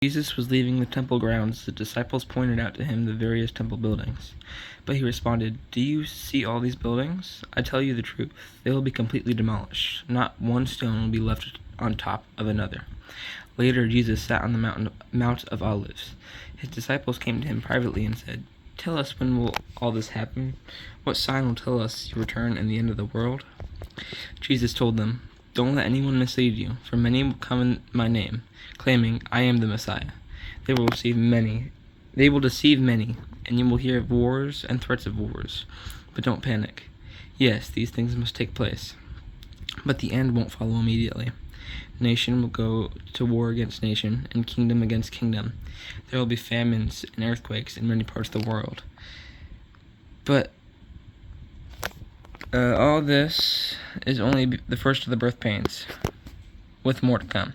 Jesus was leaving the temple grounds. The disciples pointed out to him the various temple buildings. But he responded, "Do you see all these buildings? I tell you the truth. They will be completely demolished. Not one stone will be left on top of another." Later, Jesus sat on the Mount of Olives. His disciples came to him privately and said, "Tell us, when will all this happen? What sign will tell us your return and the end of the world?" Jesus told them, "Don't let anyone mislead you, for many will come in my name, claiming, 'I am the Messiah.' They will deceive many, and you will hear of wars and threats of wars. But don't panic. Yes, these things must take place, but the end won't follow immediately. Nation will go to war against nation, and kingdom against kingdom. There will be famines and earthquakes in many parts of the world. But all this is only the first of the birth pains, with more to come.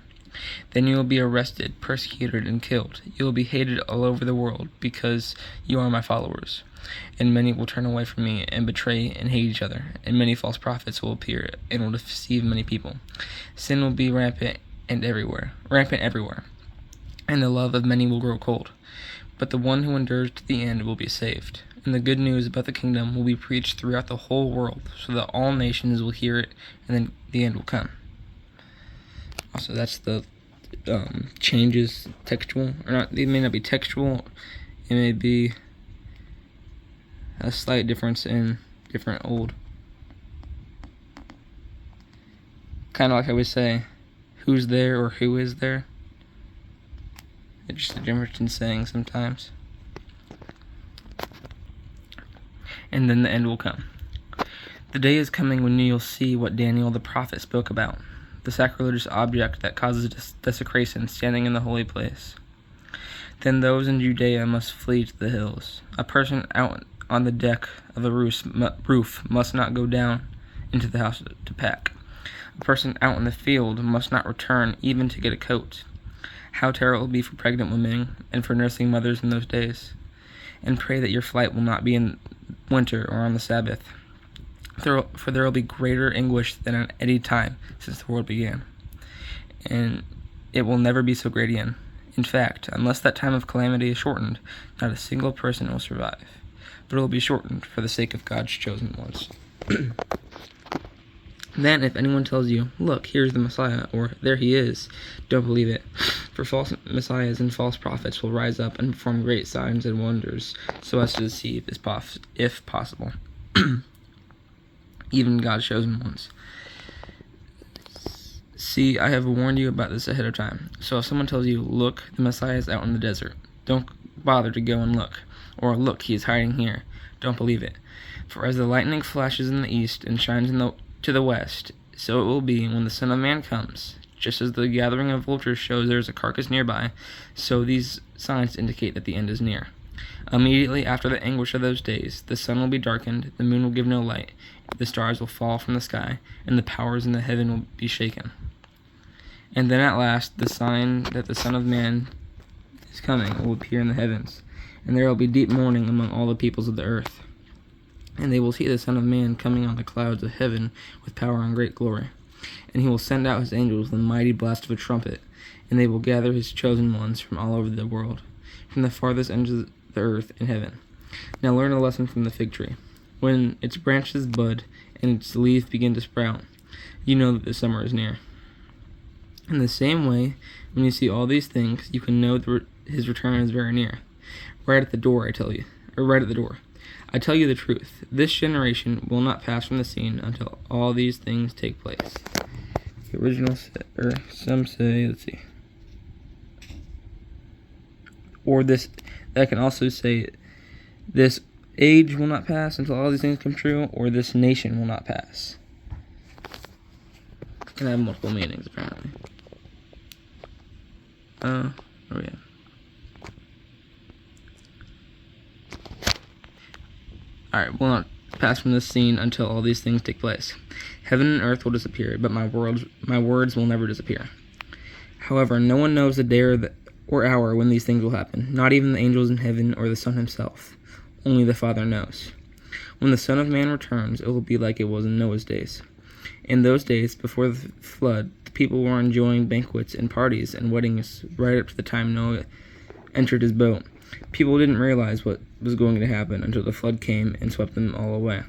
Then you will be arrested, persecuted, and killed. You will be hated all over the world because you are my followers. And many will turn away from me and betray and hate each other. And many false prophets will appear and will deceive many people. Sin will be rampant everywhere. And the love of many will grow cold. But the one who endures to the end will be saved. And the good news about the kingdom will be preached throughout the whole world, so that all nations will hear it, and then the end will come." Also, that's the changes textual, or not. It may not be textual. It may be a slight difference in different old. Kind of like I would say, "Who's there?" or "Who is there?" It's just a difference in saying sometimes. And then the end will come. The day is coming when you'll see what Daniel the prophet spoke about, the sacrilegious object that causes desecration standing in the holy place. Then those in Judea must flee to the hills. A person out on the deck of a roof must not go down into the house to pack. A person out in the field must not return even to get a coat. How terrible it will be for pregnant women and for nursing mothers in those days. And pray that your flight will not be in winter or on the Sabbath, for there will be greater anguish than at any time since the world began, and it will never be so great again. In fact, unless that time of calamity is shortened, not a single person will survive, but it will be shortened for the sake of God's chosen ones. Then, if anyone tells you, "Look, here's the Messiah," or "There he is," don't believe it. For false messiahs and false prophets will rise up and perform great signs and wonders, so as to deceive, if possible, even God's chosen ones. See, I have warned you about this ahead of time. So if someone tells you, "Look, the Messiah is out in the desert," don't bother to go and look. Or, "Look, he is hiding here," don't believe it. For as the lightning flashes in the east and shines to the west, so it will be when the Son of Man comes. Just as the gathering of vultures shows there is a carcass nearby, so these signs indicate that the end is near. Immediately after the anguish of those days, the sun will be darkened, the moon will give no light, the stars will fall from the sky, and the powers in the heaven will be shaken. And then at last, the sign that the Son of Man is coming will appear in the heavens, and there will be deep mourning among all the peoples of the earth. And they will see the Son of Man coming on the clouds of heaven with power and great glory. And he will send out his angels with a mighty blast of a trumpet, and they will gather his chosen ones from all over the world, from the farthest ends of the earth and heaven. Now learn a lesson from the fig tree. When its branches bud and its leaves begin to sprout, you know that the summer is near. In the same way, when you see all these things, you can know that his return is very near. Right at the door, I tell you. I tell you the truth, this generation will not pass from the scene until all these things take place. The original, or some say, let's see. Or this, that can also say, this age will not pass until all these things come true, or this nation will not pass. It can have multiple meanings, apparently. Oh yeah. Alright, will not pass from this scene until all these things take place. Heaven and earth will disappear, but my words will never disappear. However, no one knows the day or hour when these things will happen, not even the angels in heaven or the Son himself. Only the Father knows. When the Son of Man returns, it will be like it was in Noah's days. In those days, before the flood, the people were enjoying banquets and parties and weddings right up to the time Noah entered his boat. People didn't realize what was going to happen until the flood came and swept them all away.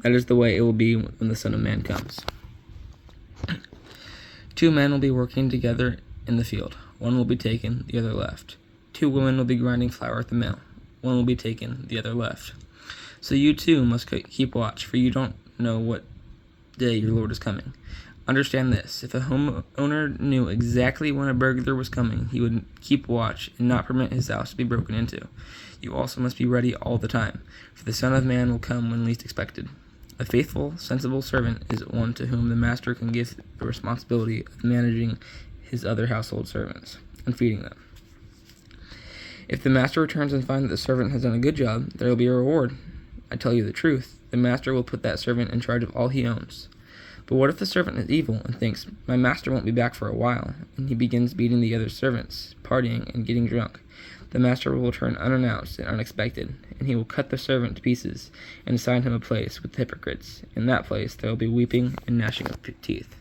That is the way it will be when the Son of Man comes. 2 men will be working together in the field. One will be taken, the other left. 2 women will be grinding flour at the mill. One will be taken, the other left. So you too must keep watch, for you don't know what day your Lord is coming. Understand this: if a homeowner knew exactly when a burglar was coming, he would keep watch and not permit his house to be broken into. You also must be ready all the time, for the Son of Man will come when least expected. A faithful, sensible servant is one to whom the master can give the responsibility of managing his other household servants and feeding them. If the master returns and finds that the servant has done a good job, there will be a reward. I tell you the truth, the master will put that servant in charge of all he owns. But what if the servant is evil and thinks, my master won't be back for a while, and he begins beating the other servants, partying, and getting drunk? The master will return unannounced and unexpected, and he will cut the servant to pieces and assign him a place with the hypocrites. In that place there will be weeping and gnashing of teeth.